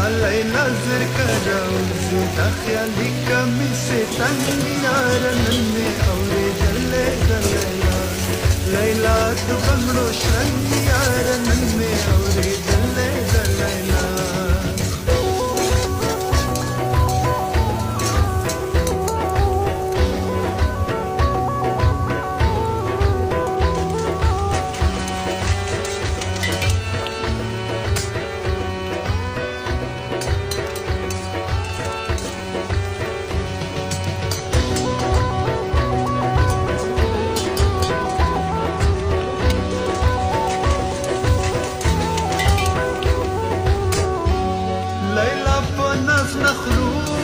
ليلى زركرة وزودا خيالي كمي ستان يار نني أوري دلي دليلا ليلى تبمرو شن يار نني أوري دلي دليلا